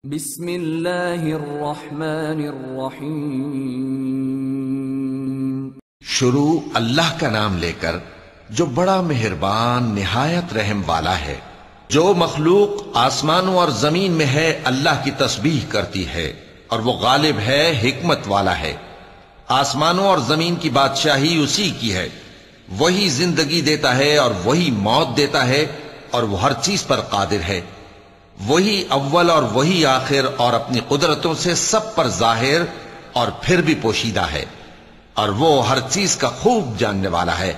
بسم اللہ الرحمن الرحیم۔ شروع اللہ کا نام لے کر جو بڑا مہربان نہایت رحم والا ہے۔ جو مخلوق آسمانوں اور زمین میں ہے اللہ کی تسبیح کرتی ہے اور وہ غالب ہے، حکمت والا ہے۔ آسمانوں اور زمین کی بادشاہی اسی کی ہے، وہی زندگی دیتا ہے اور وہی موت دیتا ہے اور وہ ہر چیز پر قادر ہے۔ وہی اول اور وہی آخر اور اپنی قدرتوں سے سب پر ظاہر اور پھر بھی پوشیدہ ہے، اور وہ ہر چیز کا خوب جاننے والا ہے۔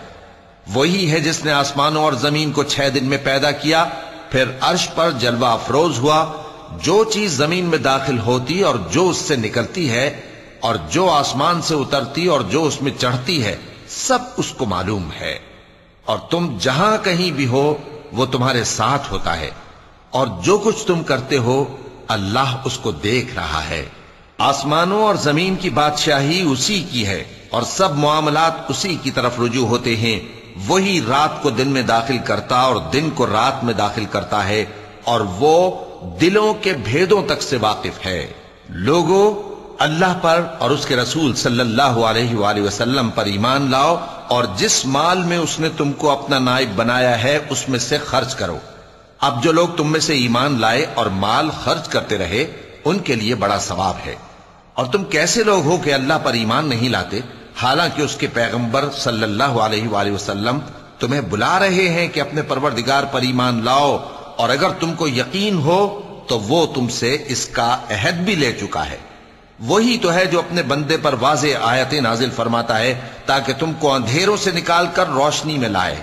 وہی ہے جس نے آسمانوں اور زمین کو 6 دن میں پیدا کیا، پھر عرش پر جلوہ افروز ہوا۔ جو چیز زمین میں داخل ہوتی اور جو اس سے نکلتی ہے اور جو آسمان سے اترتی اور جو اس میں چڑھتی ہے، سب اس کو معلوم ہے۔ اور تم جہاں کہیں بھی ہو وہ تمہارے ساتھ ہوتا ہے، اور جو کچھ تم کرتے ہو اللہ اس کو دیکھ رہا ہے۔ آسمانوں اور زمین کی بادشاہی اسی کی ہے اور سب معاملات اسی کی طرف رجوع ہوتے ہیں۔ وہی رات کو دن میں داخل کرتا اور دن کو رات میں داخل کرتا ہے، اور وہ دلوں کے بھیدوں تک سے واقف ہے۔ لوگو، اللہ پر اور اس کے رسول صلی اللہ علیہ وآلہ وسلم پر ایمان لاؤ، اور جس مال میں اس نے تم کو اپنا نائب بنایا ہے اس میں سے خرچ کرو۔ اب جو لوگ تم میں سے ایمان لائے اور مال خرچ کرتے رہے ان کے لیے بڑا ثواب ہے۔ اور تم کیسے لوگ ہو کہ اللہ پر ایمان نہیں لاتے، حالانکہ اس کے پیغمبر صلی اللہ علیہ وآلہ وسلم تمہیں بلا رہے ہیں کہ اپنے پروردگار پر ایمان لاؤ، اور اگر تم کو یقین ہو تو وہ تم سے اس کا عہد بھی لے چکا ہے۔ وہی تو ہے جو اپنے بندے پر واضح آیتیں نازل فرماتا ہے تاکہ تم کو اندھیروں سے نکال کر روشنی میں لائے۔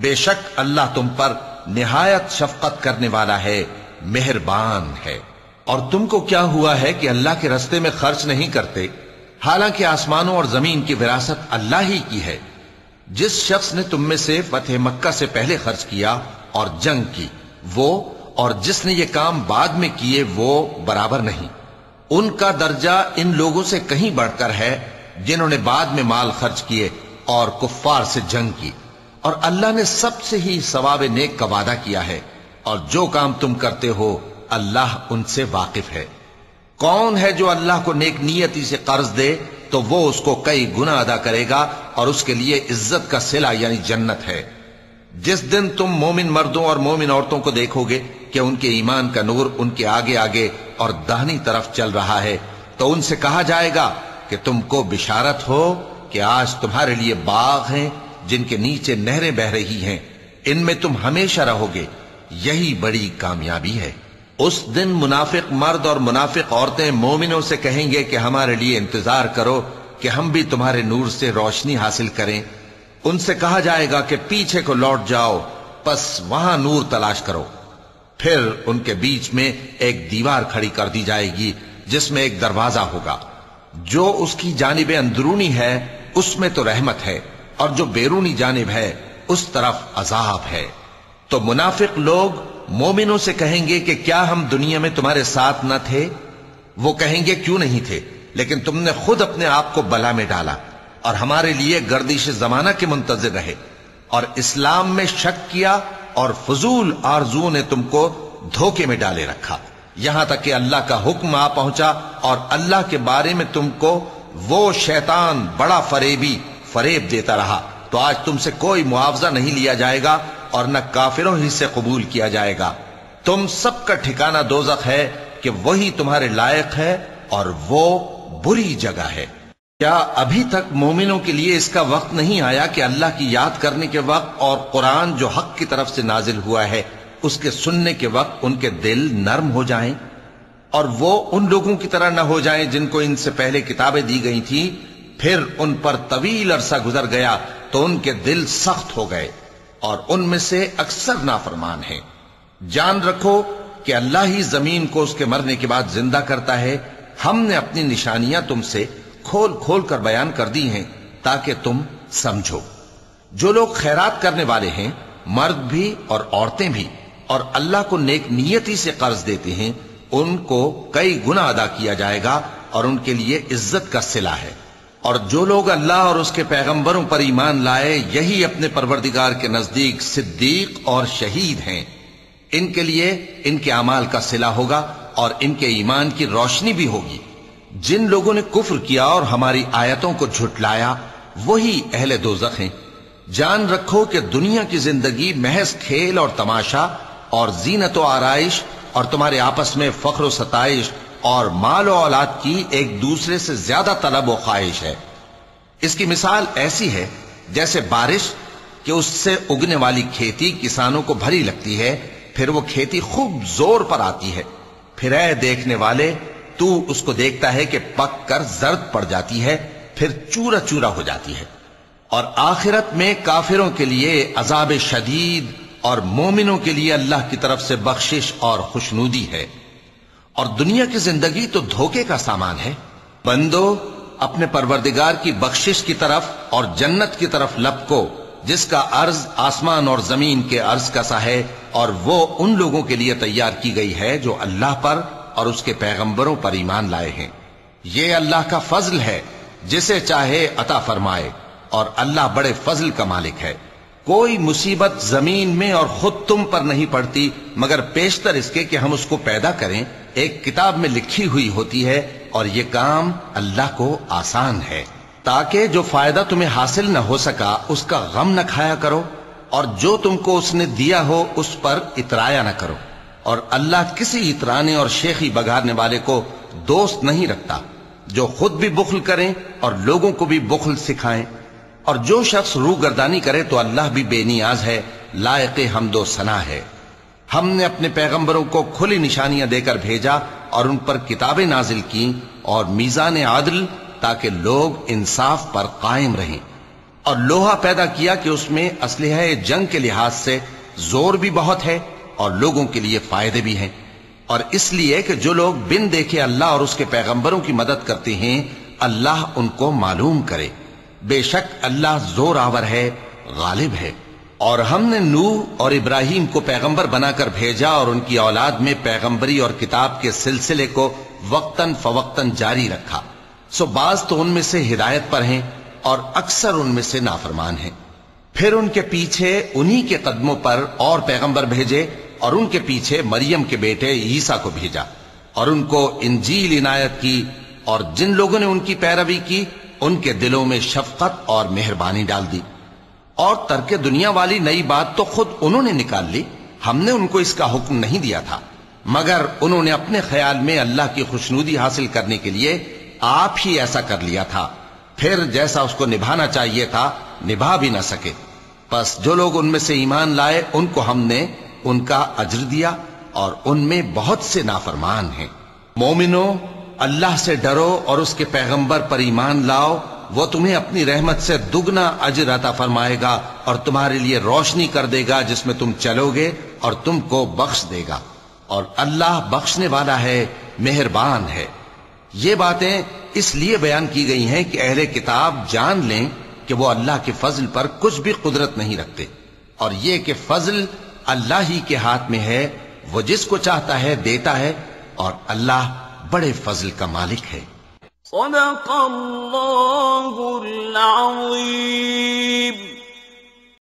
بے شک اللہ تم پر نہایت شفقت کرنے والا ہے، مہربان ہے۔ اور تم کو کیا ہوا ہے کہ اللہ کے رستے میں خرچ نہیں کرتے، حالانکہ آسمانوں اور زمین کی وراثت اللہ ہی کی ہے؟ جس شخص نے تم میں سے فتح مکہ سے پہلے خرچ کیا اور جنگ کی، وہ اور جس نے یہ کام بعد میں کیے وہ برابر نہیں۔ ان کا درجہ ان لوگوں سے کہیں بڑھ کر ہے جنہوں نے بعد میں مال خرچ کیے اور کفار سے جنگ کی، اور اللہ نے سب سے ہی ثواب نیک کا وعدہ کیا ہے، اور جو کام تم کرتے ہو اللہ ان سے واقف ہے۔ کون ہے جو اللہ کو نیک نیتی سے قرض دے تو وہ اس کو کئی گنا ادا کرے گا، اور اس کے لیے عزت کا صلہ یعنی جنت ہے۔ جس دن تم مومن مردوں اور مومن عورتوں کو دیکھو گے کہ ان کے ایمان کا نور ان کے آگے آگے اور داہنی طرف چل رہا ہے، تو ان سے کہا جائے گا کہ تم کو بشارت ہو کہ آج تمہارے لیے باغ ہیں جن کے نیچے نہریں بہ رہی ہیں، ان میں تم ہمیشہ رہو گے، یہی بڑی کامیابی ہے۔ اس دن منافق مرد اور منافق عورتیں مومنوں سے کہیں گے کہ ہمارے لیے انتظار کرو کہ ہم بھی تمہارے نور سے روشنی حاصل کریں۔ ان سے کہا جائے گا کہ پیچھے کو لوٹ جاؤ، پس وہاں نور تلاش کرو۔ پھر ان کے بیچ میں ایک دیوار کھڑی کر دی جائے گی جس میں ایک دروازہ ہوگا، جو اس کی جانب اندرونی ہے اس میں تو رحمت ہے، اور جو بیرونی جانب ہے اس طرف عذاب ہے۔ تو منافق لوگ مومنوں سے کہیں گے کہ کیا ہم دنیا میں تمہارے ساتھ نہ تھے؟ وہ کہیں گے کیوں نہیں تھے، لیکن تم نے خود اپنے آپ کو بلا میں ڈالا اور ہمارے لیے گردش زمانہ کے منتظر رہے، اور اسلام میں شک کیا، اور فضول آرزوؤں نے تم کو دھوکے میں ڈالے رکھا، یہاں تک کہ اللہ کا حکم آ پہنچا، اور اللہ کے بارے میں تم کو وہ شیطان بڑا فریب دیتا رہا۔ تو آج تم سے کوئی معاوضہ نہیں لیا جائے گا اور نہ کافروں ہی سے قبول کیا جائے گا۔ تم سب کا ٹھکانہ دوزخ ہے کہ وہی تمہارے لائق ہے، اور وہ بری جگہ ہے۔ کیا ابھی تک مومنوں کے لیے اس کا وقت نہیں آیا کہ اللہ کی یاد کرنے کے وقت اور قرآن جو حق کی طرف سے نازل ہوا ہے اس کے سننے کے وقت ان کے دل نرم ہو جائیں، اور وہ ان لوگوں کی طرح نہ ہو جائیں جن کو ان سے پہلے کتابیں دی گئی تھیں، پھر ان پر طویل عرصہ گزر گیا تو ان کے دل سخت ہو گئے، اور ان میں سے اکثر نافرمان ہیں۔ جان رکھو کہ اللہ ہی زمین کو اس کے مرنے کے بعد زندہ کرتا ہے۔ ہم نے اپنی نشانیاں تم سے کھول کھول کر بیان کر دی ہیں تاکہ تم سمجھو۔ جو لوگ خیرات کرنے والے ہیں، مرد بھی اور عورتیں بھی، اور اللہ کو نیک نیتی سے قرض دیتے ہیں، ان کو کئی گنا ادا کیا جائے گا اور ان کے لیے عزت کا صلہ ہے۔ اور جو لوگ اللہ اور اس کے پیغمبروں پر ایمان لائے، یہی اپنے پروردگار کے نزدیک صدیق اور شہید ہیں۔ ان کے لیے ان کے اعمال کا صلہ ہوگا، اور ان کے ایمان کی روشنی بھی ہوگی۔ جن لوگوں نے کفر کیا اور ہماری آیتوں کو جھٹلایا وہی اہل دوزخ ہیں۔ جان رکھو کہ دنیا کی زندگی محض کھیل اور تماشا اور زینت و آرائش اور تمہارے آپس میں فخر و ستائش اور مال و اولاد کی ایک دوسرے سے زیادہ طلب و خواہش ہے۔ اس کی مثال ایسی ہے جیسے بارش کہ اس سے اگنے والی کھیتی کسانوں کو بھری لگتی ہے، پھر وہ کھیتی خوب زور پر آتی ہے، پھر اے دیکھنے والے تو اس کو دیکھتا ہے کہ پک کر زرد پڑ جاتی ہے، پھر چورا چورا ہو جاتی ہے۔ اور آخرت میں کافروں کے لیے عذاب شدید اور مومنوں کے لیے اللہ کی طرف سے بخشش اور خوشنودی ہے۔ اور دنیا کی زندگی تو دھوکے کا سامان ہے۔ بندو اپنے پروردگار کی بخشش کی طرف اور جنت کی طرف لپکو جس کا عرض آسمان اور زمین کے عرض کا سا ہے، اور وہ ان لوگوں کے لیے تیار کی گئی ہے جو اللہ پر اور اس کے پیغمبروں پر ایمان لائے ہیں۔ یہ اللہ کا فضل ہے، جسے چاہے عطا فرمائے، اور اللہ بڑے فضل کا مالک ہے۔ کوئی مصیبت زمین میں اور خود تم پر نہیں پڑتی مگر پیشتر اس کے کہ ہم اس کو پیدا کریں، ایک کتاب میں لکھی ہوئی ہوتی ہے، اور یہ کام اللہ کو آسان ہے، تاکہ جو فائدہ تمہیں حاصل نہ ہو سکا اس کا غم نہ کھایا کرو، اور جو تم کو اس نے دیا ہو اس پر اترایا نہ کرو۔ اور اللہ کسی اترانے اور شیخی بگارنے والے کو دوست نہیں رکھتا، جو خود بھی بخل کریں اور لوگوں کو بھی بخل سکھائیں۔ اور جو شخص روح گردانی کرے تو اللہ بھی بے نیاز ہے، لائق حمد و ثنا ہے۔ ہم نے اپنے پیغمبروں کو کھلی نشانیاں دے کر بھیجا اور ان پر کتابیں نازل کی اور میزان عادل، تاکہ لوگ انصاف پر قائم رہیں، اور لوہا پیدا کیا کہ اس میں اسلحہ جنگ کے لحاظ سے زور بھی بہت ہے اور لوگوں کے لیے فائدے بھی ہیں، اور اس لیے کہ جو لوگ بن دیکھے اللہ اور اس کے پیغمبروں کی مدد کرتے ہیں اللہ ان کو معلوم کرے۔ بے شک اللہ زور آور ہے، غالب ہے۔ اور ہم نے نوح اور ابراہیم کو پیغمبر بنا کر بھیجا اور ان کی اولاد میں پیغمبری اور کتاب کے سلسلے کو وقتاً فوقتاً جاری رکھا، سو بعض تو ان میں سے ہدایت پر ہیں اور اکثر ان میں سے نافرمان ہیں۔ پھر ان کے پیچھے انہی کے قدموں پر اور پیغمبر بھیجے، اور ان کے پیچھے مریم کے بیٹے عیسیٰ کو بھیجا، اور ان کو انجیل عنایت کی، اور جن لوگوں نے ان کی پیروی کی ان کے دلوں میں شفقت اور مہربانی ڈال دی۔ اور ترک دنیا والی نئی بات تو خود انہوں نے نکال لی، ہم نے ان کو اس کا حکم نہیں دیا تھا، مگر انہوں نے اپنے خیال میں اللہ کی خوشنودی حاصل کرنے کے لیے آپ ہی ایسا کر لیا تھا، پھر جیسا اس کو نبھانا چاہیے تھا نبھا بھی نہ سکے۔ پس جو لوگ ان میں سے ایمان لائے ان کو ہم نے ان کا اجر دیا، اور ان میں بہت سے نافرمان ہیں۔ مومنو اللہ سے ڈرو اور اس کے پیغمبر پر ایمان لاؤ، وہ تمہیں اپنی رحمت سے دگنا اجر عطا فرمائے گا اور تمہارے لیے روشنی کر دے گا جس میں تم چلو گے، اور تم کو بخش دے گا، اور اللہ بخشنے والا ہے، مہربان ہے۔ یہ باتیں اس لیے بیان کی گئی ہیں کہ اہل کتاب جان لیں کہ وہ اللہ کے فضل پر کچھ بھی قدرت نہیں رکھتے، اور یہ کہ فضل اللہ ہی کے ہاتھ میں ہے، وہ جس کو چاہتا ہے دیتا ہے، اور اللہ بڑے فضل کا مالک ہے۔ صدق اللہ العظیم۔